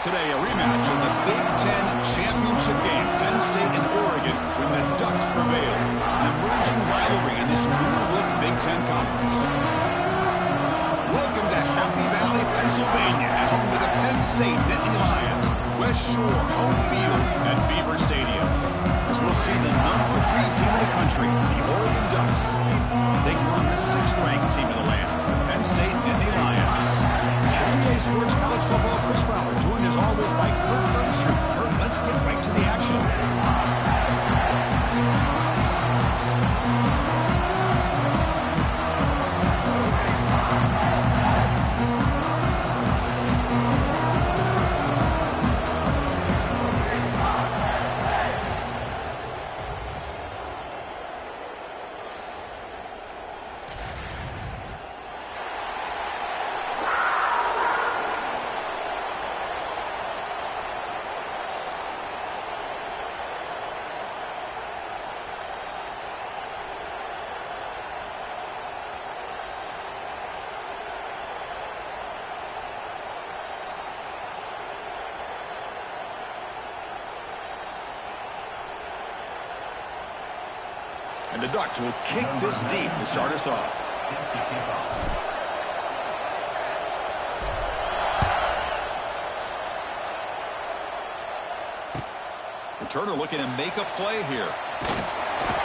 today, a rematch of the Big Ten championship game. Penn State and Oregon when the Ducks prevailed. An emerging rivalry in this new-look Big Ten conference. Welcome to Happy Valley, Pennsylvania, and home to the Penn State Nittany Lions. West Shore home field at Beaver Stadium. As we'll see the number 3 team in the country, the Oregon Ducks, take on the 6th-ranked team in the land, the Penn State Nittany Lions. NBA Sports College Football, Chris Fowler, joined as always by Kurt Burnstreet. Kurt, let's get right to the action. And the Ducks will kick this deep to start us off. Returner looking to make a play here.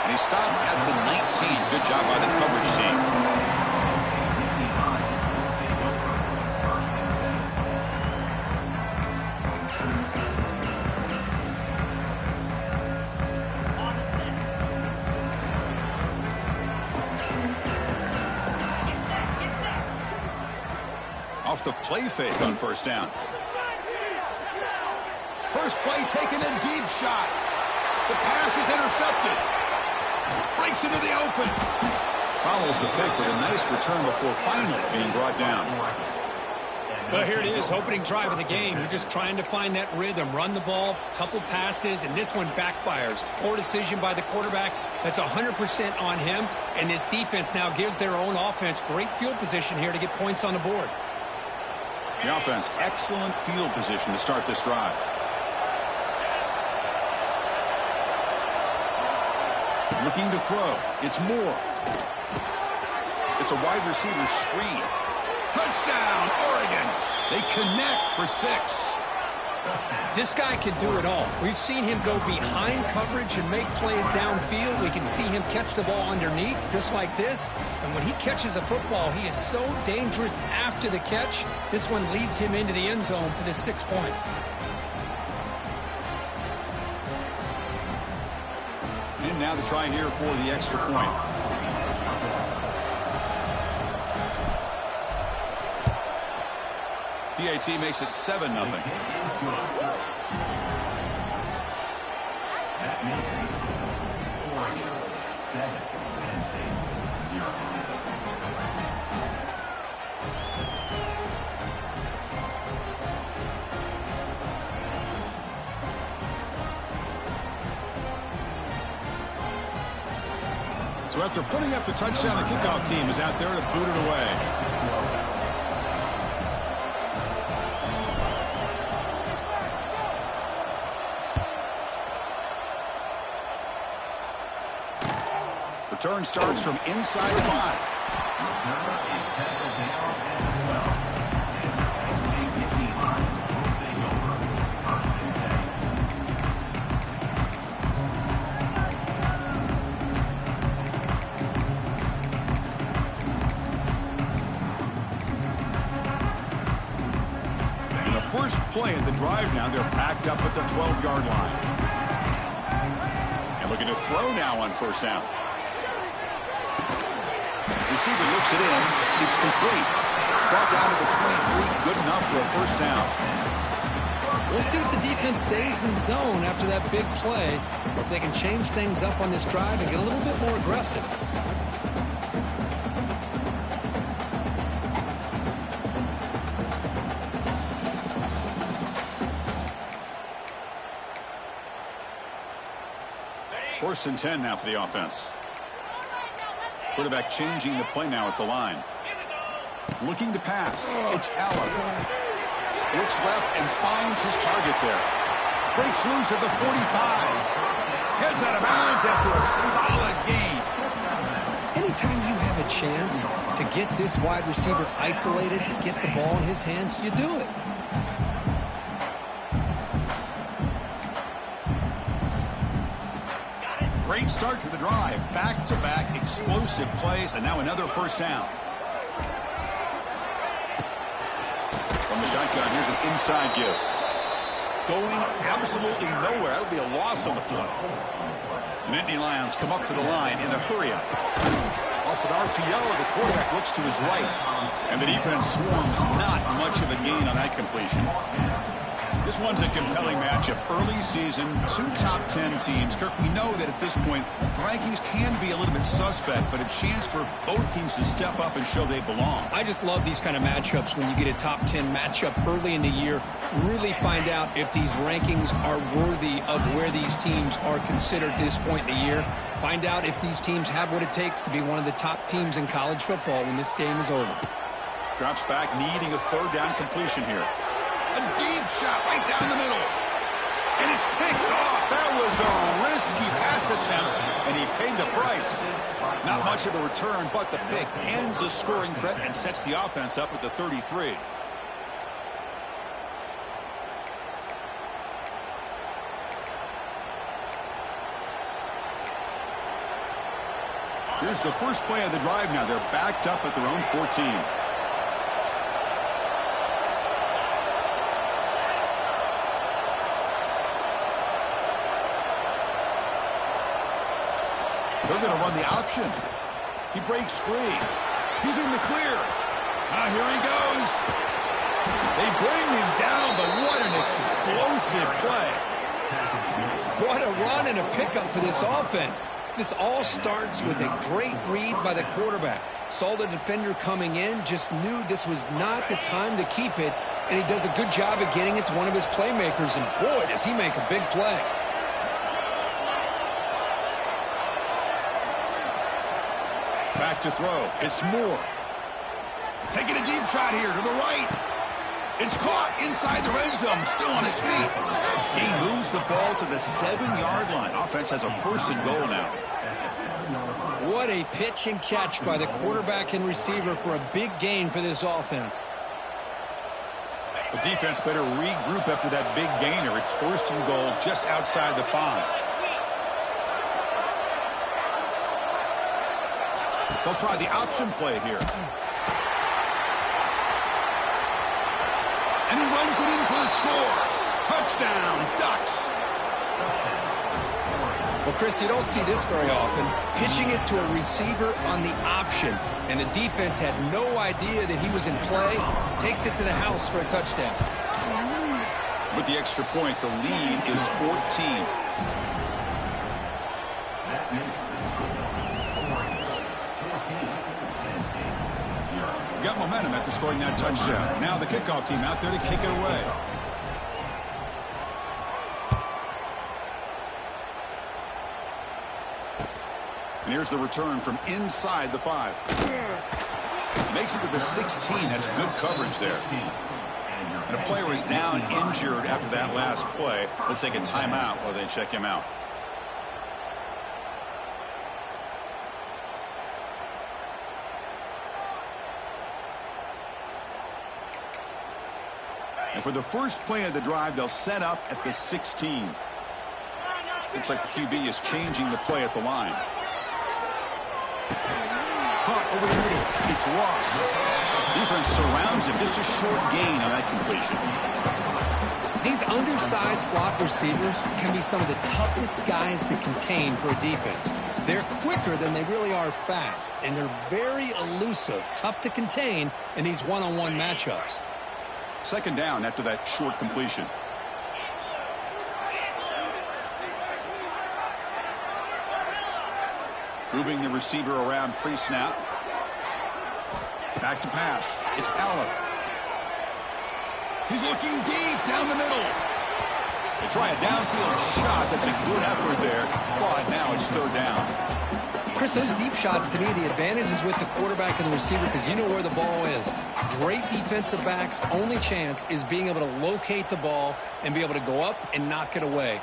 And he stopped at the 19. Good job by the coverage team. Off the play fake on first down. First play taken, a deep shot. The pass is intercepted. Breaks into the open. Follows the pick with a nice return before finally being brought down. Well, here it is, opening drive of the game. You're just trying to find that rhythm, run the ball, a couple passes, and this one backfires. Poor decision by the quarterback. That's 100% on him, and this defense now gives their own offense great field position here to get points on the board. The offense, excellent field position to start this drive. Looking to throw. It's Moore. It's a wide receiver screen. Touchdown, Oregon. They connect for 6. This guy can do it all. We've seen him go behind coverage and make plays downfield. We can see him catch the ball underneath, just like this. And when he catches a football, he is so dangerous after the catch. This one leads him into the end zone for the 6 points. And now the try here for the extra point. PAT makes it 7-0. That makes it Oregon 7, Penn State 0. So after putting up the touchdown, the kickoff team is out there to boot it away. Return starts from inside 5. Return is tackled down as well. And the Penn State Nittany Lions will take over 1st and 10. And the first play of the drive now, they're packed up at the 12-yard line. And looking to throw now on first down. Receiver looks it in. It's complete. Brought down to the 23. Good enough for a first down. We'll see if the defense stays in zone after that big play, or if they can change things up on this drive and get a little bit more aggressive. First and 10 now for the offense. Quarterback changing the play now at the line. Looking to pass. It's Allen. Looks left and finds his target there. Breaks loose at the 45. Heads out of bounds after a solid gain. Anytime you have a chance to get this wide receiver isolated and get the ball in his hands, you do it. Great start to the drive. Back-to-back explosive plays, and now another first down. From the shotgun, here's an inside give. Going absolutely nowhere. That would be a loss on the play. The Nittany Lions come up to the line in a hurry-up. Off an RPO, the quarterback looks to his right. And the defense swarms. Not much of a gain on that completion. This one's a compelling matchup. Early season, two top 10 teams. Kirk, we know that at this point, the rankings can be a little bit suspect, but a chance for both teams to step up and show they belong. I just love these kind of matchups when you get a top 10 matchup early in the year. Really find out if these rankings are worthy of where these teams are considered at this point in the year. Find out if these teams have what it takes to be one of the top teams in college football when this game is over. Drops back, needing a third down completion here. A deep shot right down the middle. And it's picked off. That was a risky pass attempt, and he paid the price. Not much of a return, but the pick ends the scoring threat and sets the offense up at the 33. Here's the first play of the drive now. They're backed up at their own 14. They're going to run the option. He breaks free. He's in the clear. Here he goes. They bring him down, but what an explosive play. What a run and a pickup for this offense. This all starts with a great read by the quarterback. Saw the defender coming in, just knew this was not the time to keep it, and he does a good job of getting it to one of his playmakers, and boy, does he make a big play. Back to throw. It's Moore. Taking a deep shot here to the right. It's caught inside the red zone. Still on his feet. He moves the ball to the 7-yard line. Offense has a first and goal now. What a pitch and catch by the quarterback and receiver for a big gain for this offense. The defense better regroup after that big gainer. It's first and goal just outside the 5. They'll try the option play here. And he runs it in for the score. Touchdown, Ducks. Well, Chris, you don't see this very often. Pitching it to a receiver on the option. And the defense had no idea that he was in play. Takes it to the house for a touchdown. With the extra point, the lead is 14. Got momentum after scoring that touchdown. Now the kickoff team out there to kick it away. And here's the return from inside the 5. Makes it to the 16. That's good coverage there. And a player is down injured after that last play. Let's take a timeout while they check him out. And for the first play of the drive, they'll set up at the 16. Looks like the QB is changing the play at the line. Caught over the middle. It's lost. Defense surrounds him. Just a short gain on that completion. These undersized slot receivers can be some of the toughest guys to contain for a defense. They're quicker than they really are fast, and they're very elusive, tough to contain in these one-on-one matchups. Second down after that short completion. Moving the receiver around pre-snap. Back to pass. It's Allen. He's looking deep down the middle. They try a downfield shot. That's a good effort there. But now it's third down. Chris, those deep shots, to me, the advantage is with the quarterback and the receiver because you know where the ball is. Great defensive backs' only chance is being able to locate the ball and be able to go up and knock it away.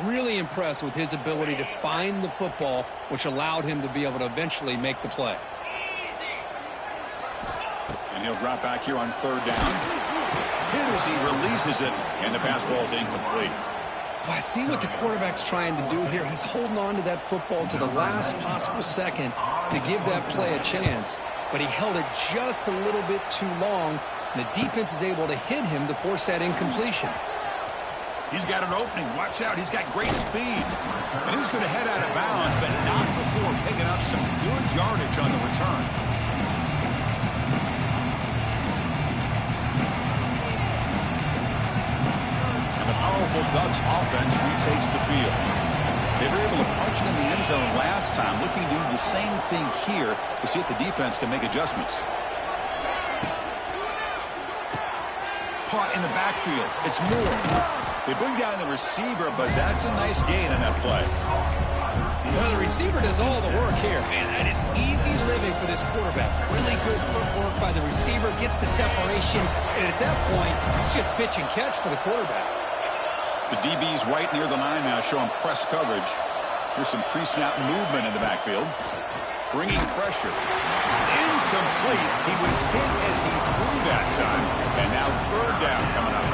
Really impressed with his ability to find the football, which allowed him to be able to eventually make the play. And he'll drop back here on third down. Hit as he releases it, and the pass ball is incomplete. Well, I see what the quarterback's trying to do here. He's holding on to that football to the last possible second to give that play a chance. But he held it just a little bit too long. And the defense is able to hit him to force that incompletion. He's got an opening. Watch out. He's got great speed. And he's going to head out of bounds, but not before picking up some good yardage on the return. And the powerful Ducks offense retakes the field. They were able to punch it in the end zone last time, looking to do the same thing here to see if the defense can make adjustments. Caught in the backfield. It's Moore. They bring down the receiver, but that's a nice gain on that play. Well, the receiver does all the work here. Man, that is easy living for this quarterback. Really good footwork by the receiver, gets the separation, and at that point, it's just pitch and catch for the quarterback. The DB's right near the line now, showing press coverage. Here's some pre-snap movement in the backfield. Bringing pressure. It's incomplete. He was hit as he threw that time, and now third down coming up.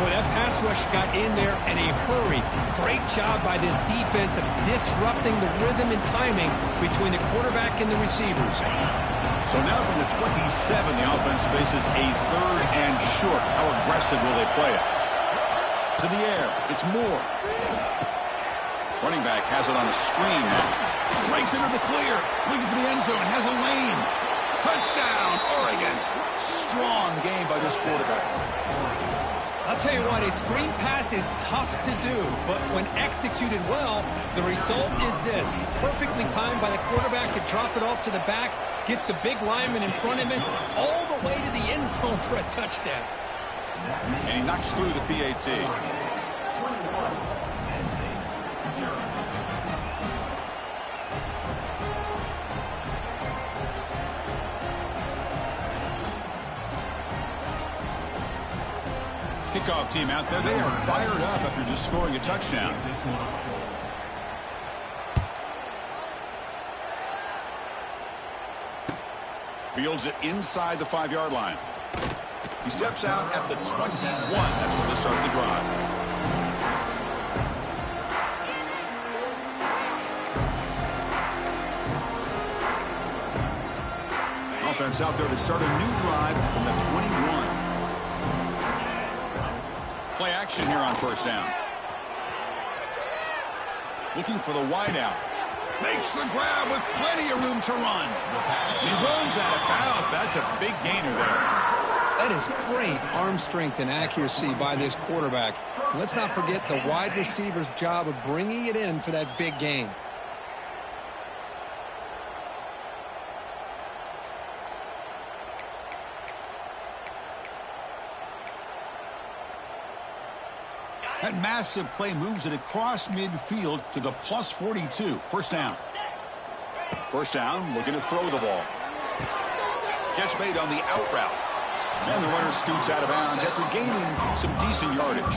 Boy, that pass rush got in there in a hurry. Great job by this defense of disrupting the rhythm and timing between the quarterback and the receivers. So now from the 27, the offense faces a third and short. How aggressive will they play it? To the air, it's Moore. Running back has it on a screen now. Breaks into the clear. Looking for the end zone. Has a lane. Touchdown, Oregon. Strong game by this quarterback. I'll tell you what, a screen pass is tough to do, but when executed well, the result is this. Perfectly timed by the quarterback to drop it off to the back, gets the big lineman in front of him, all the way to the end zone for a touchdown. And he knocks through the PAT. Kickoff team out there. They are fired up after just scoring a touchdown. Fields it inside the 5-yard line. He steps out at the 21. That's where they start the drive. Offense out there to start a new drive from the 21. Play action here on first down. Looking for the wideout. Makes the grab with plenty of room to run. He runs out of bounds. That's a big gainer there. That is great arm strength and accuracy by this quarterback. Let's not forget the wide receiver's job of bringing it in for that big gain. That massive play moves it across midfield to the plus 42. First down. First down, looking to throw the ball. Catch made on the out route. And the runner scoots out of bounds after gaining some decent yardage.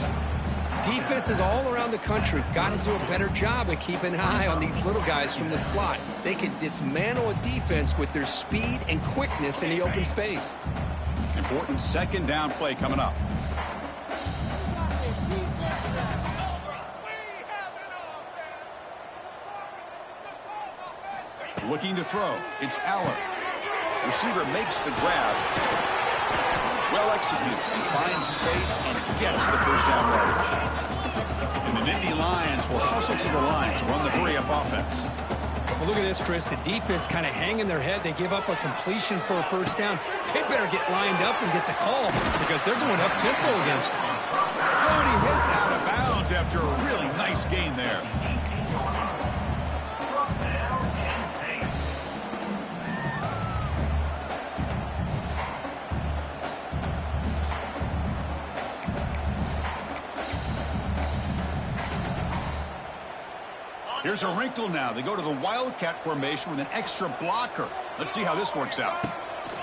Defenses all around the country have got to do a better job of keeping an eye on these little guys from the slot. They can dismantle a defense with their speed and quickness in the open space. Important second down play coming up. Looking to throw. It's Aller. Receiver makes the grab. Well executed. He finds space and gets the first down yardage. And the Nittany Lions will hustle to the line to run the hurry-up offense. Well, look at this, Chris. The defense kind of hanging their head. They give up a completion for a first down. They better get lined up and get the call because they're going up-tempo against them. Oh, and he hits out of bounds after a really nice gain there. Here's a wrinkle now. They go to the wildcat formation with an extra blocker. Let's see how this works out.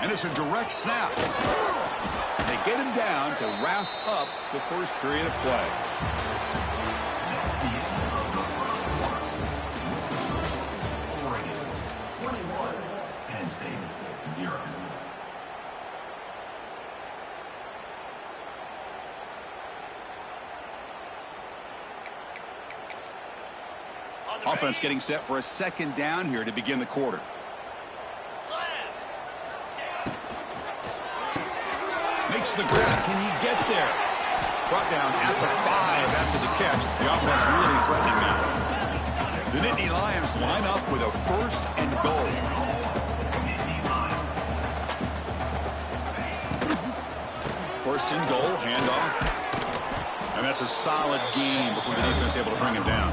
And it's a direct snap. They get him down to wrap up the first period of play. Oregon 21, Penn State 0. Offense getting set for a second down here to begin the quarter. Makes the grab. Can he get there? Brought down at the 5 after the catch. The offense really threatening now. The Nittany Lions line up with a 1st and goal. First and goal, handoff. And that's a solid gain before the defense able to bring him down.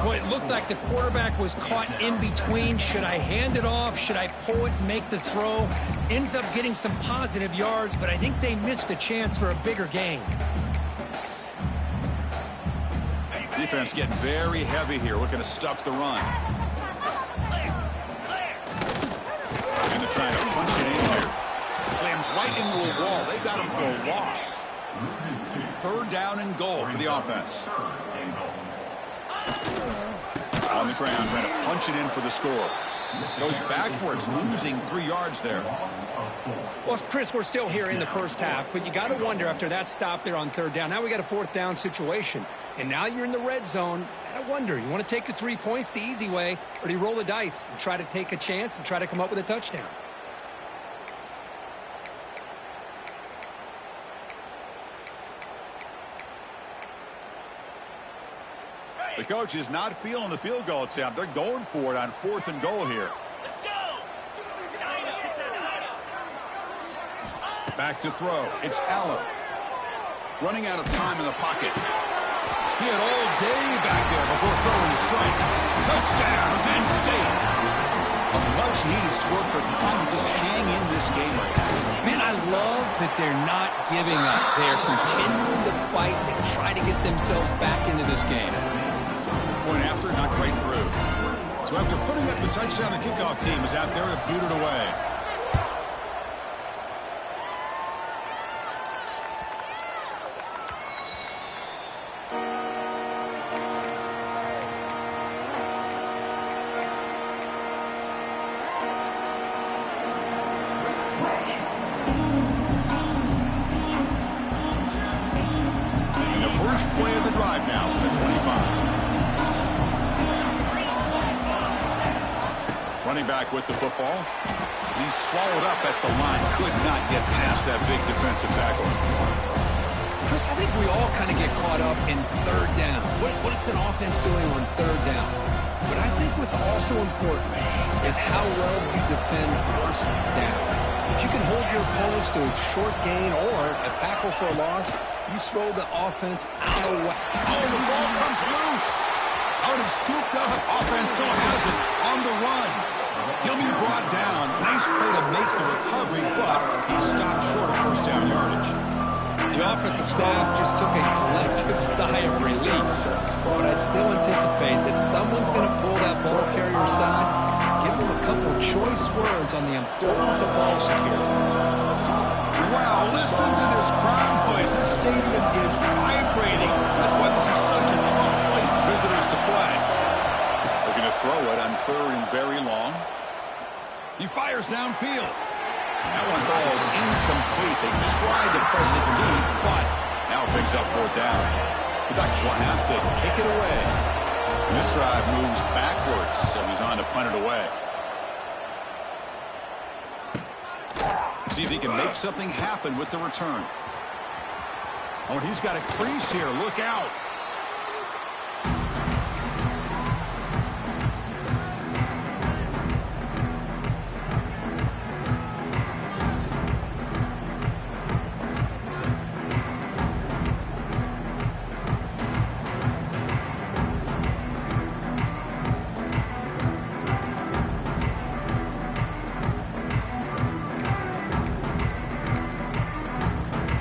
Well, it looked like the quarterback was caught in between. Should I hand it off? Should I pull it and make the throw? Ends up getting some positive yards, but I think they missed a chance for a bigger gain. Defense getting very heavy here, looking to stuff the run. And they're trying to punch it in here. Slams right into a wall. They got him for a loss. 3rd down and goal for the offense. On the ground, trying to punch it in for the score. Goes backwards, losing 3 yards there. Well, Chris, we're still here in the first half, but you got to wonder after that stop there on 3rd down. Now we got a 4th down situation, and now you're in the red zone. Got to wonder, you want to take the 3 points the easy way, or do you roll the dice and try to take a chance and try to come up with a touchdown? The coach is not feeling the field goal attempt. They're going for it on 4th and goal here. Let's go. Back to throw. It's Allen. Running out of time in the pocket. He had all day back there before throwing the strike. Touchdown, Penn State. A much-needed score for trying to just hang in this game right now. Man, I love that they're not giving up. They're continuing to fight. They try to get themselves back into this game. Point after, not quite through. So after putting up the touchdown, the kickoff team is out there to boot it away. And the first play of the drive now for the 25. Running back with the football. He's swallowed up at the line. Could not get past that big defensive tackle. Chris, I think we all kind of get caught up in 3rd down. What's an offense doing on 3rd down? But I think what's also important is how well you defend 1st down. If you can hold your opponents to a short gain or a tackle for a loss, you throw the offense out of whack. Oh, the ball comes loose. Out and scooped up. Offense still has it on the run. He'll be brought down. Nice play to make the recovery, but he stopped short of 1st down yardage. The offensive staff just took a collective sigh of relief. But I'd still anticipate that someone's going to pull that ball carrier aside, give them a couple choice words on the importance of ball security. Wow, listen to this crowd noise. This stadium is vibrating. That's why this is such a tough place for visitors to play. They're going to throw it on 3rd and very long. He fires downfield. That one falls incomplete. They tried to press it deep, but now it picks up 4th down. The Ducks will have to kick it away. And this drive moves backwards, so he's on to punt it away. See if he can make something happen with the return. Oh, he's got a crease here. Look out.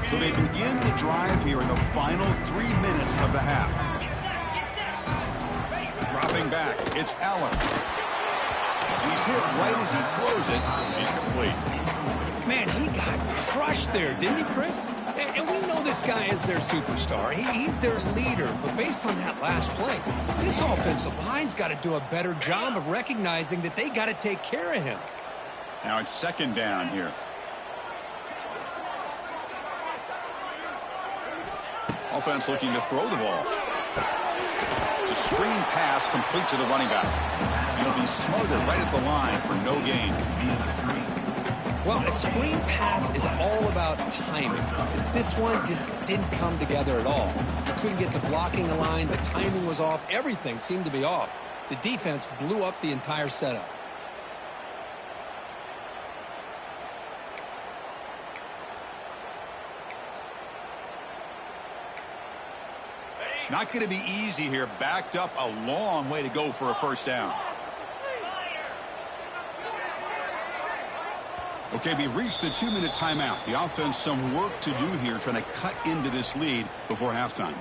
So they begin the drive here in the final 3 minutes of the half. back. It's Allen. And he's hit right as he throws it. Incomplete. Man, he got crushed there, didn't he, Chris? And we know this guy is their superstar. He's their leader. But based on that last play, this offensive line's got to do a better job of recognizing that they got to take care of him. Now it's second down here. Offense looking to throw the ball. It's a screen pass complete to the running back. He'll be smothered right at the line for no gain. Well, a screen pass is all about timing. This one just didn't come together at all. You couldn't get the blocking line. The timing was off. Everything seemed to be off. The defense blew up the entire setup. Not going to be easy here. Backed up a long way to go for a first down. Okay, we reached the 2-minute timeout. The offense some work to do here trying to cut into this lead before halftime.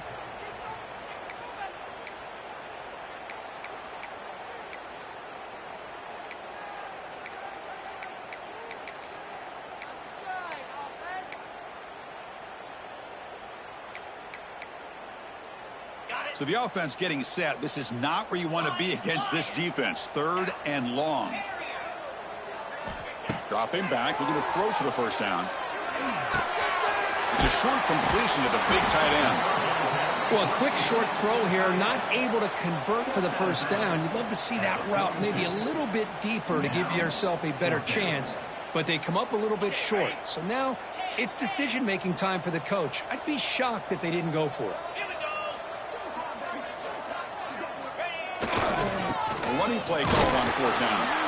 So the offense getting set. This is not where you want to be against this defense. 3rd and long. Dropping back, looking to throw for the first down. It's a short completion to the big tight end. Well, a quick short throw here, not able to convert for the first down. You'd love to see that route maybe a little bit deeper to give yourself a better chance, but they come up a little bit short. So now it's decision-making time for the coach. I'd be shocked if they didn't go for it. A running play called on 4th down.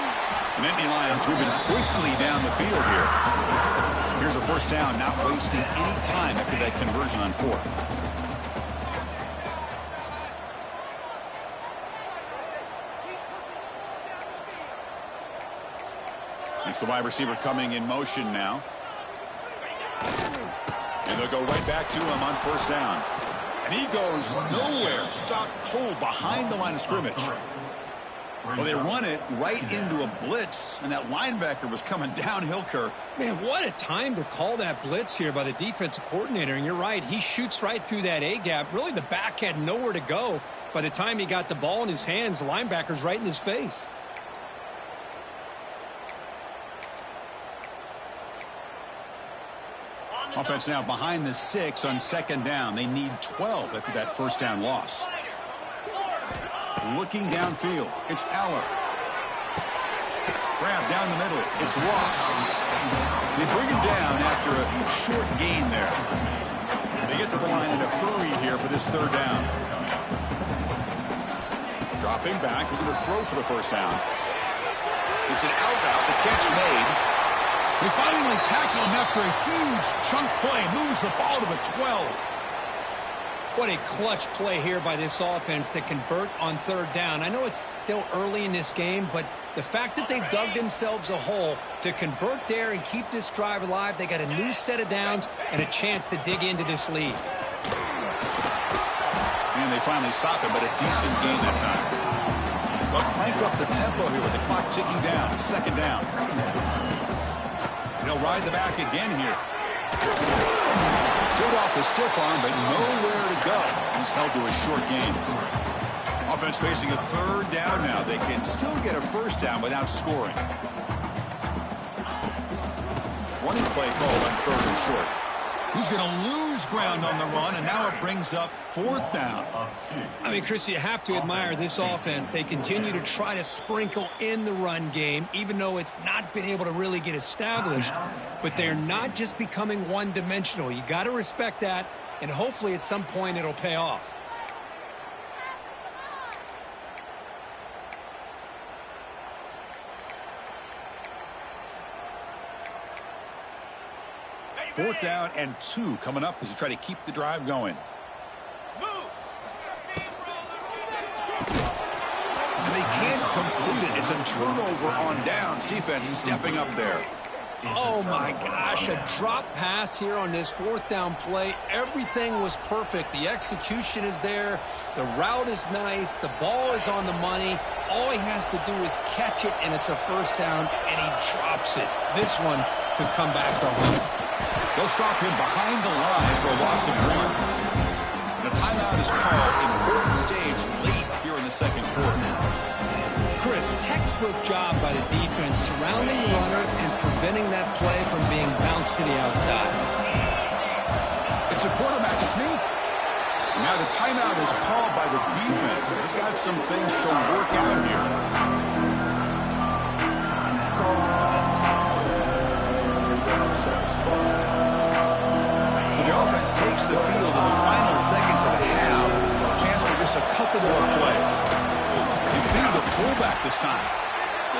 The Nittany Lions moving quickly down the field here. Here's a first down, not wasting any time after that conversion on 4th. It's the wide receiver coming in motion now. And they'll go right back to him on first down. And he goes nowhere. Stopped cold behind the line of scrimmage. Well, they run it right into a blitz, and that linebacker was coming downhill, Kirk. Man, what a time to call that blitz here by the defensive coordinator. And you're right, he shoots right through that A-gap. Really, the back had nowhere to go. By the time he got the ball in his hands, the linebacker's right in his face. Offense now behind the 6 on 2nd down. They need 12 after that first down loss. Looking downfield, it's Allen. Grab down the middle, it's Ross. They bring him down after a short gain there. They get to the line in a hurry here for this 3rd down. Dropping back, looking to throw for the first down. It's an out route, the catch made. They finally tackle him after a huge chunk play. Moves the ball to the 12. What a clutch play here by this offense to convert on 3rd down. I know it's still early in this game, but the fact that they've dug themselves a hole to convert there and keep this drive alive, they got a new set of downs and a chance to dig into this lead. And they finally stop it, but a decent gain that time. They'll crank up the tempo here with the clock ticking down. 2nd down. They'll ride the back again here. Showed off the stiff arm, but nowhere to go. He's held to a short gain. Offense facing a 3rd down now. They can still get a first down without scoring. Running play called on 3rd and short. He's going to lose ground on the run, and now it brings up 4th down. I mean, Chris, you have to admire this offense. They continue to try to sprinkle in the run game, even though it's not been able to really get established. But they're not just becoming one-dimensional. You got to respect that, and hopefully at some point it'll pay off. Fourth down and 2 coming up as you try to keep the drive going. And they can't complete it. It's a turnover on downs. Defense stepping up there. Oh, my gosh, a drop pass here on this fourth down play. Everything was perfect. The execution is there. The route is nice. The ball is on the money. All he has to do is catch it, and it's a first down, and he drops it. This one could come back to home. They'll stop him behind the line for a loss of 1. The timeout is called. Important stage late here in the second quarter. Chris, textbook job by the defense surrounding the runner and preventing that play from being bounced to the outside. It's a quarterback sneak. Now the timeout is called by the defense. They've got some things to work out here. So the offense takes the field in the final seconds of the half. Chance for just a couple more plays. They feed the fullback this time.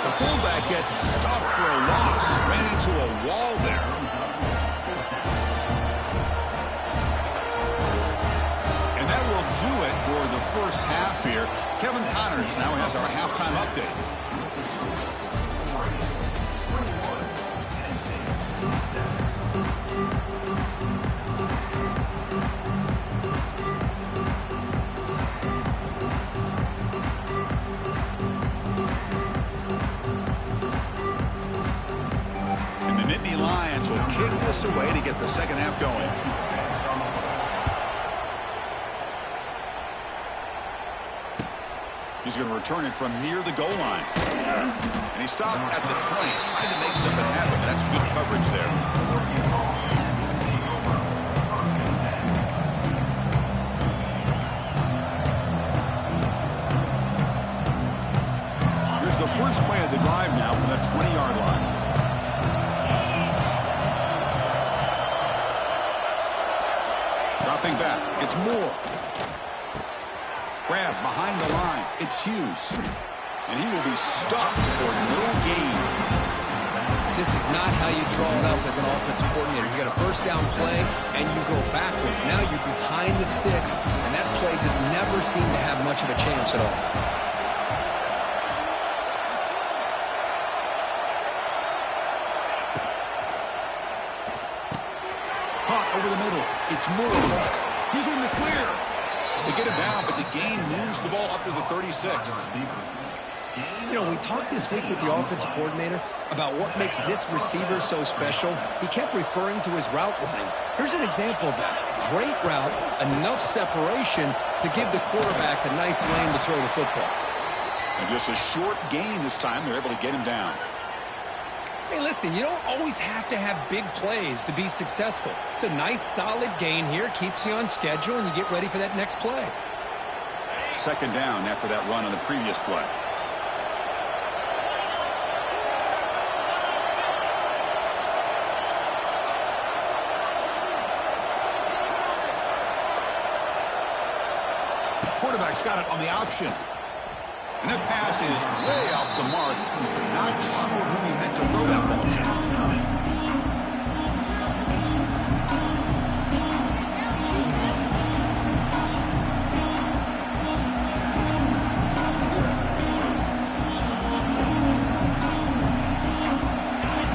The fullback gets stopped for a loss. Ran into a wall there. And that will do it for the first half here. Kevin Connors now has our halftime update. Lions will kick this away to get the second half going. He's going to return it from near the goal line. And he stopped at the 20, trying to make something happen. That's good coverage there. Here's the first play of the drive now from the 20-yard line. Dropping back, it's Moore. Grab behind the line, it's Hughes. And he will be stuffed for no gain. This is not how you draw it up as an offensive coordinator. You got a first down play, and you go backwards. Now you're behind the sticks, and that play just never seemed to have much of a chance at all. Over the middle, it's Moore. He's in the clear. They get him down, but the gain moves the ball up to the 36. You know, we talked this week with the offensive coordinator about what makes this receiver so special. He kept referring to his route running. Here's an example of that. Great route, enough separation to give the quarterback a nice lane to throw the football. And just a short gain this time, they're able to get him down. Hey, listen, you don't always have to have big plays to be successful. It's a nice, solid gain here. Keeps you on schedule, and you get ready for that next play. Second down after that run on the previous play. Quarterback's got it on the option. And that pass is way off the mark. Not sure who he meant to throw that ball to.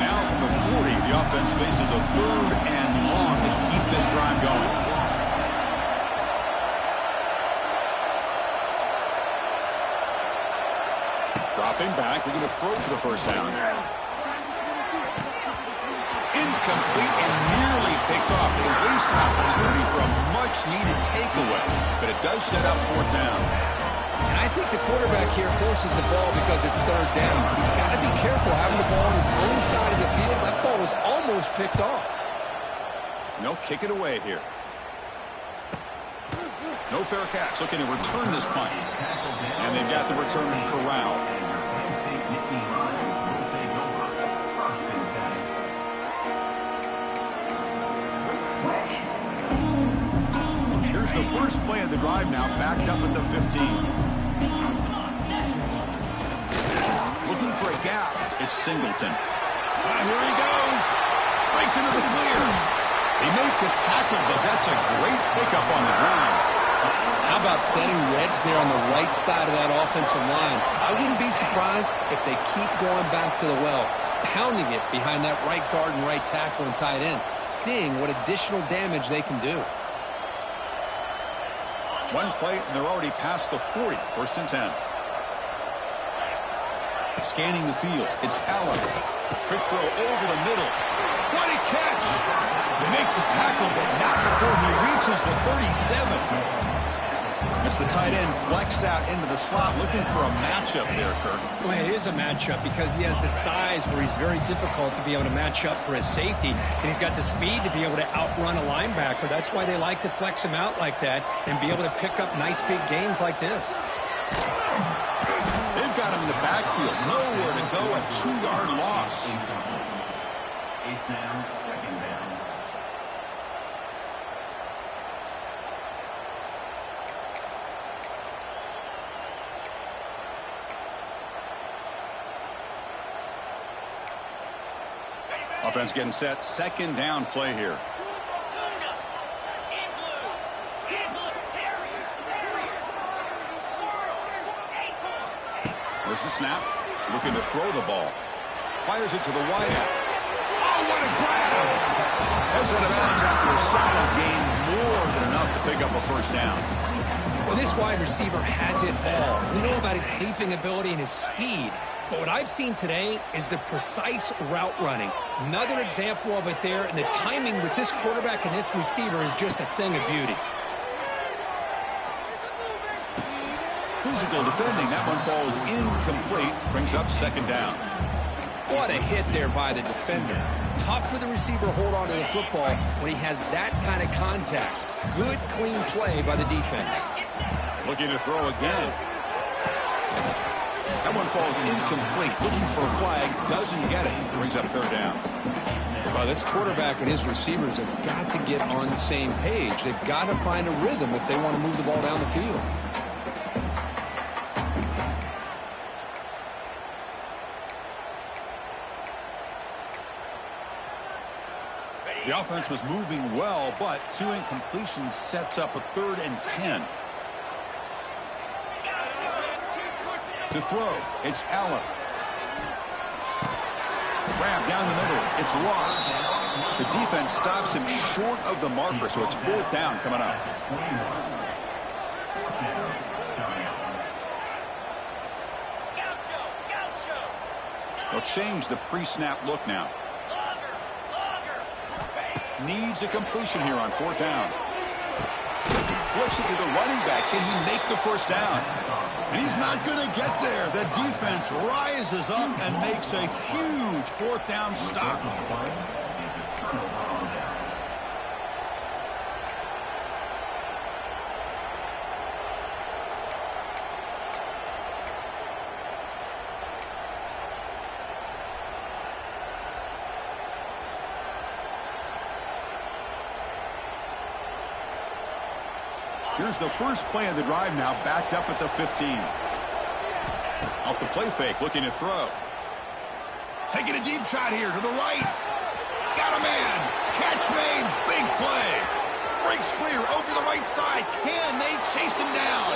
Now from the 40, the offense faces a 3rd and long to keep this drive going. Dropping back, they're going to throw for the first down. Incomplete and nearly picked off. They waste an opportunity for a much-needed takeaway, but it does set up 4th down. And I think the quarterback here forces the ball because it's 3rd down. He's got to be careful having the ball on his own side of the field. That ball was almost picked off. And they'll kick it away here. No fair catch. Looking to return this punt. And they've got the return corralled. Here's the first play of the drive now, backed up at the 15. Looking for a gap. It's Singleton. Here he goes. Breaks into the clear. They make the tackle, but that's a great pickup on the ground. How about setting the edge there on the right side of that offensive line? I wouldn't be surprised if they keep going back to the well. pounding it behind that right guard and right tackle and tight end, seeing what additional damage they can do. One play, and they're already past the 40. First and 10. Scanning the field. It's Allen. Quick throw over the middle. What a catch! They make the tackle, but not before he reaches the 37. As the tight end flexed out into the slot, looking for a matchup there, Kirk. Well, it is a matchup because he has the size where he's very difficult to be able to match up for his safety. And he's got the speed to be able to outrun a linebacker. That's why they like to flex him out like that and be able to pick up nice big gains like this. They've got him in the backfield. Nowhere to go, a 2-yard loss. It's now second down. Offense getting set. Second down play here. There's the snap. Looking to throw the ball. Fires it to the wideout. Oh, what a grab! Heads out of bounds after a solid gain. More than enough to pick up a first down. Well, this wide receiver has it all. We know about his leaping ability and his speed. But what I've seen today is the precise route running. Another example of it there, and the timing with this quarterback and this receiver is just a thing of beauty. Physical defending. That one falls incomplete. Brings up second down. What a hit there by the defender. Tough for the receiver to hold on to the football when he has that kind of contact. Good, clean play by the defense. Looking to throw again. That one falls incomplete. Looking for a flag. Doesn't get it. Brings up third down. Well, this quarterback and his receivers have got to get on the same page. They've got to find a rhythm if they want to move the ball down the field. The offense was moving well, but 2 incompletions sets up a 3rd and 10. To throw, it's Allen. Grab down the middle, it's Ross. The defense stops him short of the marker, so it's 4th down coming up. They'll change the pre-snap look now. Needs a completion here on 4th down. Flips it to the running back. Can he make the first down? And he's not going to get there. The defense rises up and makes a huge 4th down stop. Here's the first play of the drive now, backed up at the 15. Off the play fake, looking to throw. Taking a deep shot here to the right. Got a man. Catch made. Big play. Breaks clear over the right side. Can they chase him down?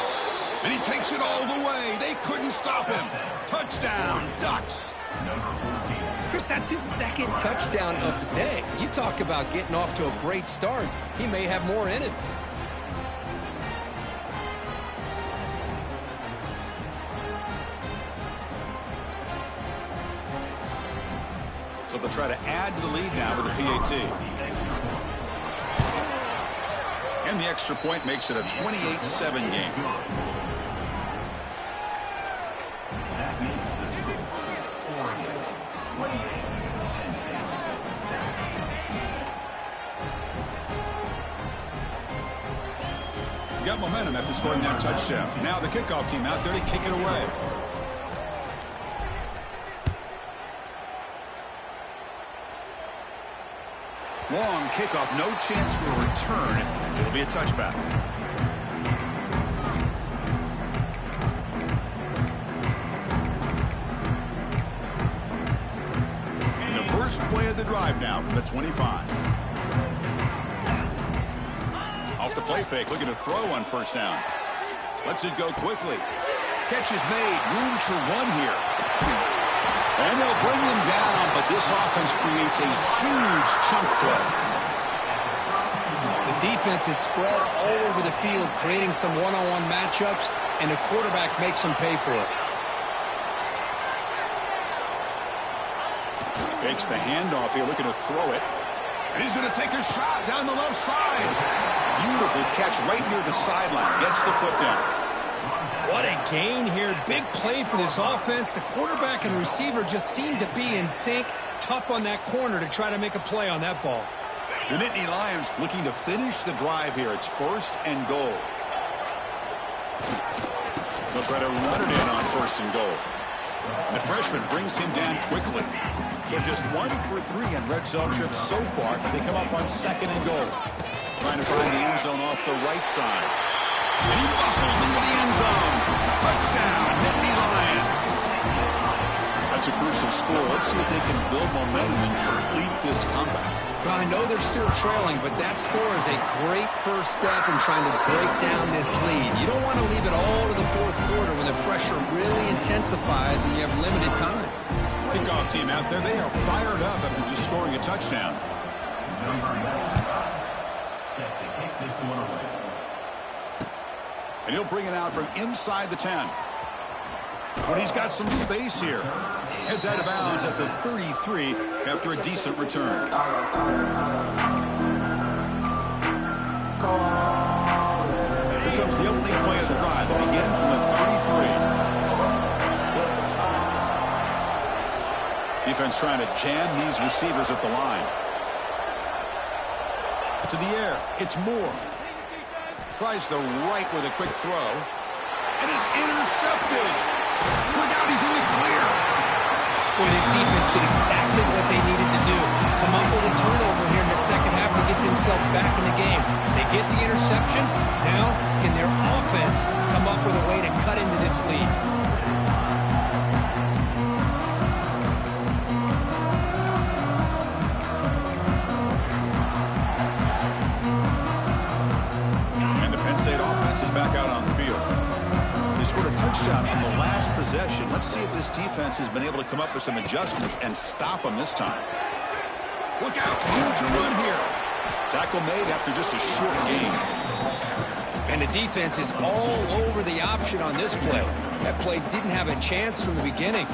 And he takes it all the way. They couldn't stop him. Touchdown, Ducks. Chris, that's his 2nd touchdown of the day. You talk about getting off to a great start. He may have more in it. So they'll try to add to the lead now with a PAT. And the extra point makes it a 28-7 game. That makes the score 28. Got momentum after scoring that touchdown. Now the kickoff team out there to kick it away. Long kickoff, no chance for a return. It'll be a touchback. And the first play of the drive now from the 25. Off the play fake, looking to throw on first down. Lets it go quickly. Catch is made. Room to run here. And they'll bring him down, but this offense creates a huge chunk play. The defense is spread all over the field, creating some one-on-one matchups, and the quarterback makes them pay for it. Fakes the handoff here, looking to throw it. And he's going to take a shot down the left side. Beautiful catch right near the sideline. Gets the foot down. What a gain here. Big play for this offense. The quarterback and receiver just seem to be in sync. Tough on that corner to try to make a play on that ball. The Nittany Lions looking to finish the drive here. It's 1st and goal. They'll try to run it in on 1st and goal. The freshman brings him down quickly. So just 1 for 3 on red zone trips so far. They come up on 2nd and goal. Trying to find the end zone off the right side. And he bustles into the end zone. Touchdown, Nittany Lions. That's a crucial score. Let's see if they can build momentum and complete this comeback. Well, I know they're still trailing, but that score is a great first step in trying to break down this lead. You don't want to leave it all to the 4th quarter when the pressure really intensifies and you have limited time. Kickoff team out there, they are fired up after just scoring a touchdown. Number 9, set to kick this one away. And he'll bring it out from inside the 10. But he's got some space here. Heads out of bounds at the 33 after a decent return. Here comes the opening play of the drive. It begins from the 33. Defense trying to jam these receivers at the line. To the air, it's Moore. Tries the right with a quick throw. And is intercepted. Look out, he's in the clear. Boy, this defense did exactly what they needed to do. Come up with a turnover here in the second half to get themselves back in the game. They get the interception. Now, can their offense come up with a way to cut into this lead? And the Penn State offense is back out on the field. They scored a touchdown on the last possession. Let's see if this defense has been able to come up with some adjustments and stop them this time. Look out, huge run here. Tackle made after just a short gain. And the defense is all over the option on this play. That play didn't have a chance from the beginning.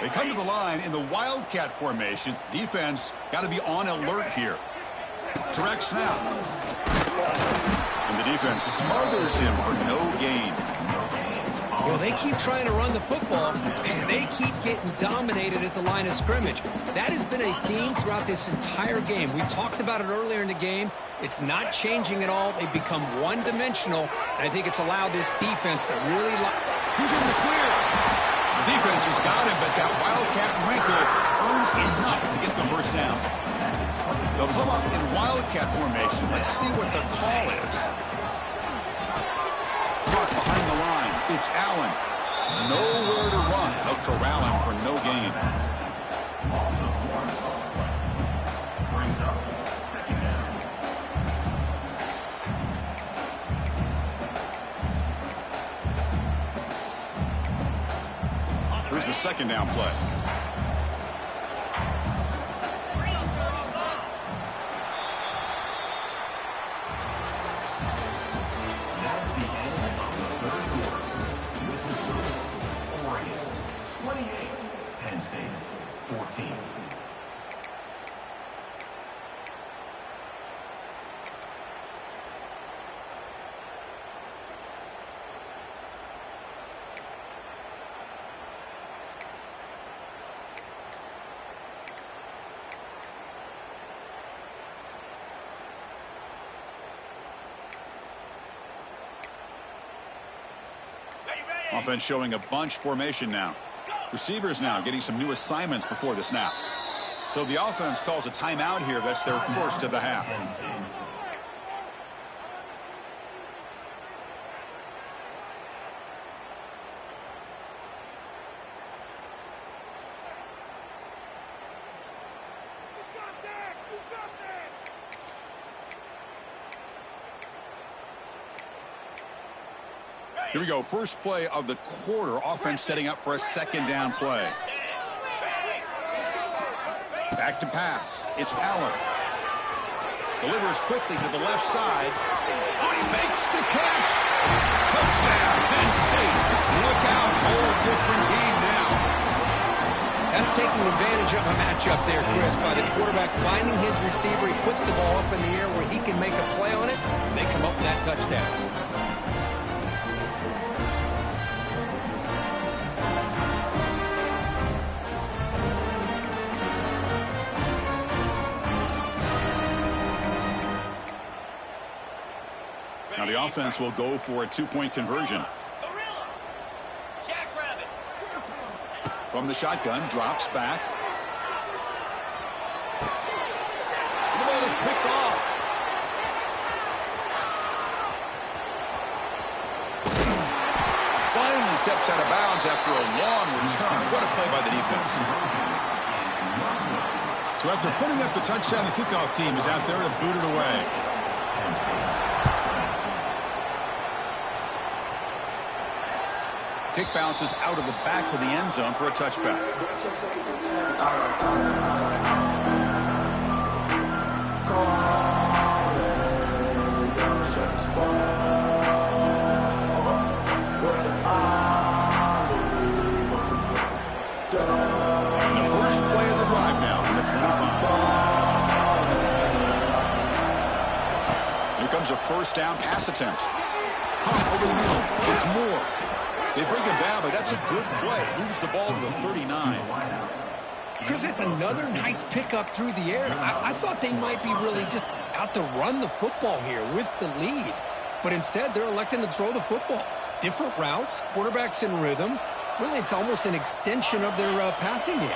They come to the line in the Wildcat formation. Defense got to be on alert here. Direct snap. And the defense smothers him for no gain. Well, they keep trying to run the football, and they keep getting dominated at the line of scrimmage. That has been a theme throughout this entire game. We've talked about it earlier in the game. It's not changing at all. They've become one-dimensional, and I think it's allowed this defense to really... Who's in the clear? The defense has got him, but that Wildcat wrinkle earns enough to get the first down. They'll come up in Wildcat formation. Let's see what the call is. Caught behind the line. It's Allen. Nowhere to run. They'll corral him for no gain. Brings up 2nd down. Here's the 2nd down play. That's the end of the 3rd quarter. With the score, Oregon 28, Penn State 14. Offense showing a bunch formation now. Receivers now getting some new assignments before the snap. So the offense calls a timeout here. That's their first of the half. Here we go. First play of the quarter. Offense setting up for a second down play. Back to pass. It's Allen. Delivers quickly to the left side. Oh, he makes the catch. Touchdown, Penn State. Look out. Whole different game now. That's taking advantage of a matchup there, Chris, by the quarterback finding his receiver. He puts the ball up in the air where he can make a play on it, and they come up with that touchdown. Now the offense will go for a two-point conversion. From the shotgun, drops back. The ball is picked off. Finally steps out of bounds after a long return. What a play by the defense. So after putting up the touchdown, the kickoff team is out there to boot it away. Kick bounces out of the back of the end zone for a touchback. And the first play of the drive now from the 25. Here comes a first down pass attempt. Hop over the middle. It's Moore. They bring him down, but that's a good play. Moves the ball to the 39. Chris, it's another nice pickup through the air. I thought they might be really just out to run the football here with the lead. But instead, they're electing to throw the football. Different routes, quarterbacks in rhythm. Really, it's almost an extension of their passing game.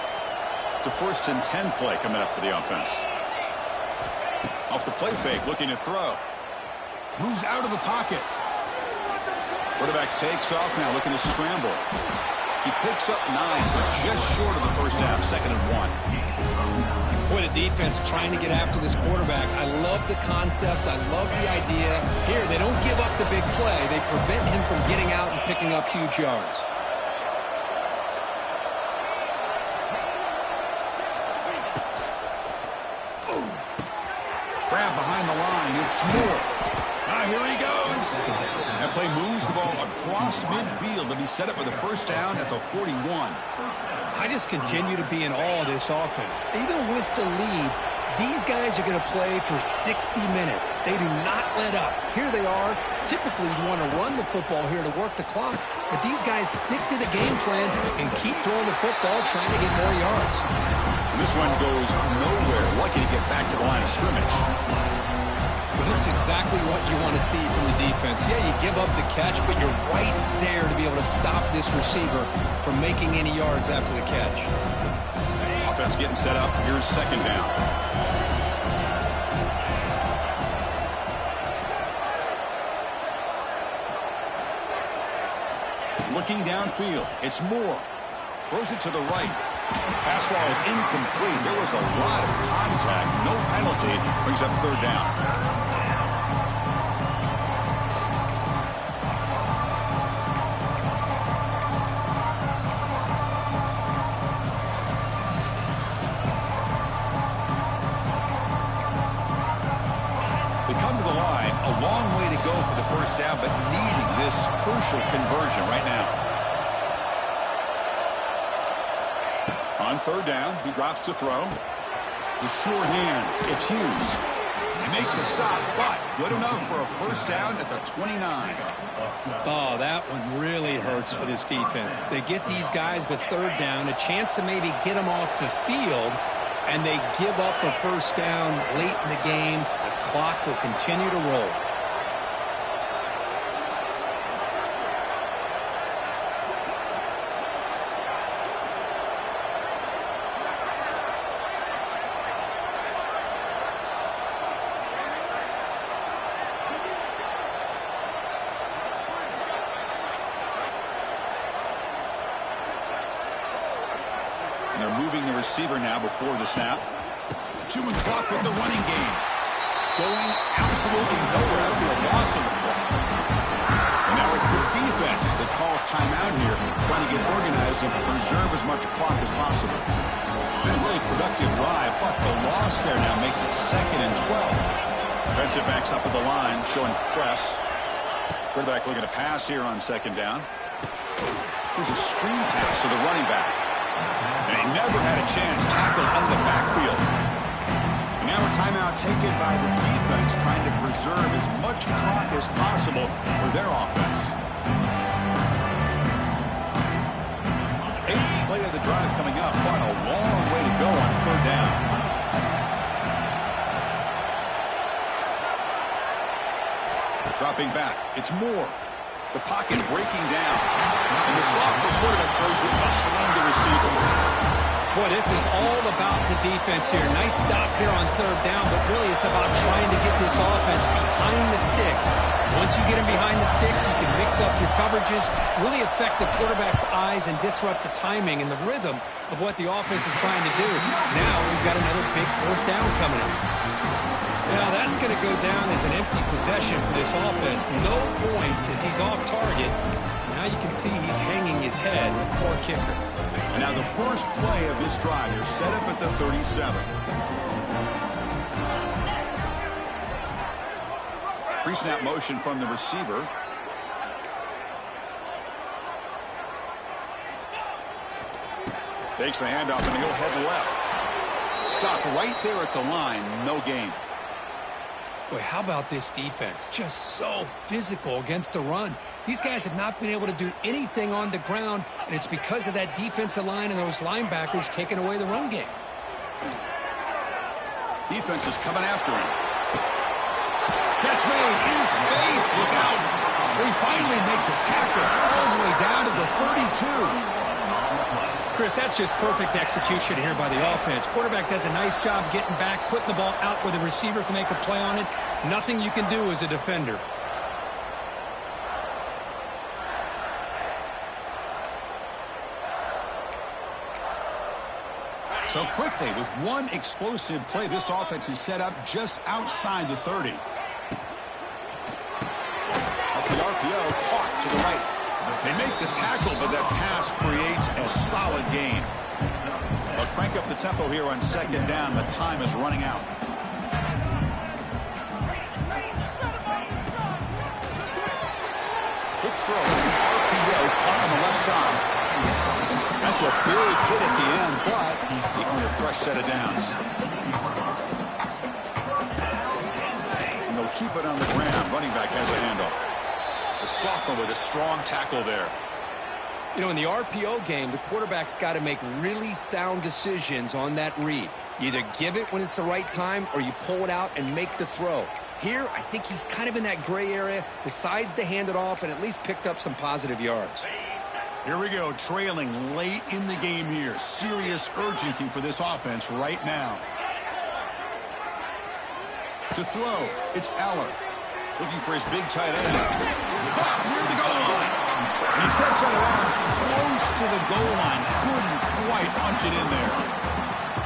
It's a 1st and 10 play coming up for the offense. Off the play fake, looking to throw. Moves out of the pocket. Quarterback takes off now, looking to scramble. He picks up 9, so just short of the first down, 2nd and 1. Boy, the defense trying to get after this quarterback. I love the concept. I love the idea. Here, they don't give up the big play. They prevent him from getting out and picking up huge yards. Grab behind the line. It's Moore. Here he goes. That play moves the ball across midfield to be set up with a first down at the 41. I just continue to be in awe of this offense. Even with the lead, these guys are going to play for 60 minutes. They do not let up. Here they are. Typically, you want to run the football here to work the clock, but these guys stick to the game plan and keep throwing the football, trying to get more yards. This one goes nowhere. Lucky to get back to the line of scrimmage. Well, this is exactly what you want to see from the defense. Yeah, you give up the catch, but you're right there to be able to stop this receiver from making any yards after the catch. Offense getting set up. Here's 2nd down. Looking downfield. It's Moore. Throws it to the right. Pass ball is incomplete. There was a lot of contact. No penalty. Brings up 3rd down. They come to the line. A long way to go for the first down, but needing this crucial conversion right now. On 3rd down, he drops to throw. The short hands. It's Hughes. They make the stop, but good enough for a first down at the 29. Oh, that one really hurts for this defense. They get these guys to 3rd down, a chance to maybe get them off the field, and they give up a first down late in the game. The clock will continue to roll. They're moving the receiver now before the snap. Chewing clock with the running game. Going absolutely nowhere. That'll be a loss of the play. And now it's the defense that calls timeout here, trying to get organized and preserve as much clock as possible. Been a really productive drive, but the loss there now makes it 2nd and 12. Defensive backs up at the line, showing press. Quarterback looking to pass here on 2nd down. Here's a screen pass to the running back. And he never had a chance, tackled in the backfield. And now a timeout taken by the defense, trying to preserve as much clock as possible for their offense. 8th play of the drive coming up, but a long way to go on 3rd down. Dropping back, it's Moore. The pocket breaking down. And the sophomore quarterback throws it behind the receiver. Boy, this is all about the defense here. Nice stop here on 3rd down, but really it's about trying to get this offense behind the sticks. Once you get them behind the sticks, you can mix up your coverages, really affect the quarterback's eyes and disrupt the timing and the rhythm of what the offense is trying to do. Now we've got another big 4th down coming up. Now that's going to go down as an empty possession for this offense. No points as he's off target. Now you can see he's hanging his head. Poor kicker. And now the first play of this drive, you're set up at the 37. Pre-snap motion from the receiver. Takes the handoff and he'll head left. Stop right there at the line. No gain. Boy, how about this defense? Just so physical against the run. These guys have not been able to do anything on the ground, and it's because of that defensive line and those linebackers taking away the run game. Defense is coming after him. Catch made in space. Look out. They finally make the tackle all the way down to the 32. Chris, that's just perfect execution here by the offense. Quarterback does a nice job getting back, putting the ball out where the receiver can make a play on it. Nothing you can do as a defender. So quickly, with one explosive play, this offense is set up just outside the 30. Off the RPO, caught to the right. They make the tackle, but that pass creates a solid gain. They'll crank up the tempo here on 2nd down. The time is running out. Quick throw. It's an RPO caught on the left side. That's a big hit at the end, but they earn a fresh set of downs. And they'll keep it on the ground. Running back has a handoff. The sophomore with a strong tackle there. You know, in the RPO game, the quarterback's got to make really sound decisions on that read. You either give it when it's the right time or you pull it out and make the throw. Here, I think he's kind of in that gray area, decides to hand it off and at least picked up some positive yards. Here we go, trailing late in the game here. Serious urgency for this offense right now. To throw, it's Aller. Looking for his big tight end. Caught near the goal line. And he steps out of bounds close to the goal line. Couldn't quite punch it in there.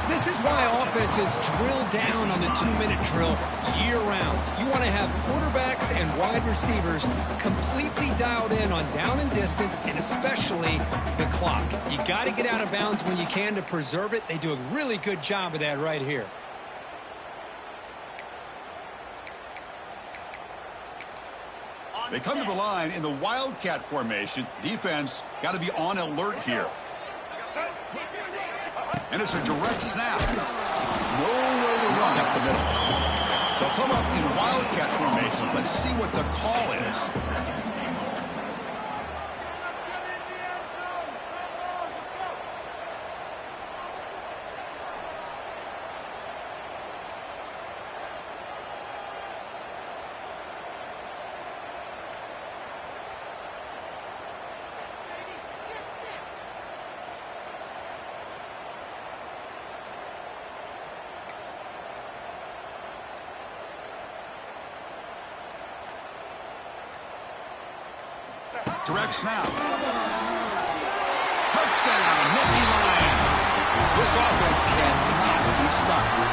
This is why offenses drill down on the 2-minute drill year-round. You want to have quarterbacks and wide receivers completely dialed in on down and distance, and especially the clock. You got to get out of bounds when you can to preserve it. They do a really good job of that right here. They come to the line in the Wildcat formation. Defense got to be on alert here. And it's a direct snap. Nowhere to run up the middle. They'll come up in Wildcat formation. Let's see what the call is. Direct snap. Touchdown, Nittany Lions. This offense cannot be stopped.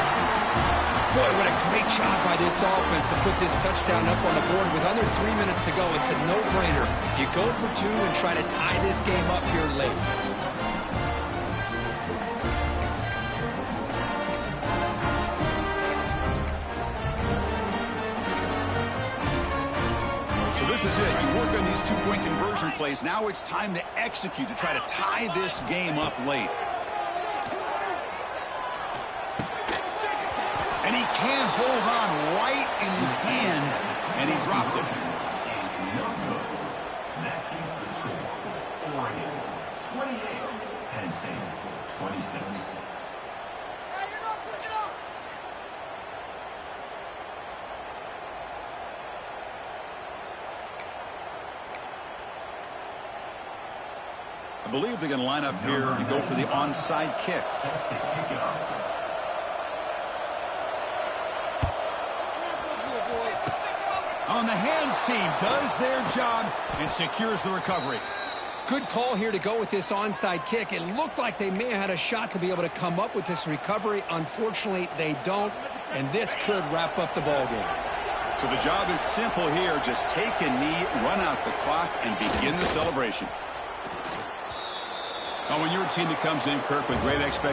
Boy, what a great job by this offense to put this touchdown up on the board. With under 3 minutes to go, it's a no-brainer. You go for two and try to tie this game up here late. So this is it. You work on these two-point conversion plays. Now it's time to execute to try to tie this game up late. And he can't hold on right in his hands, and he dropped it. That keeps the score. Oregon 28, Penn State 26. I believe they're going to line up here to go for the onside kick. Set to kick it off. On the hands team does their job and secures the recovery. Good call here to go with this onside kick. It looked like they may have had a shot to be able to come up with this recovery. Unfortunately, they don't, and this could wrap up the ball game. So the job is simple here. Just take a knee, run out the clock, and begin the celebration. Now, when you're a team that comes in, Kirk, with great expectations,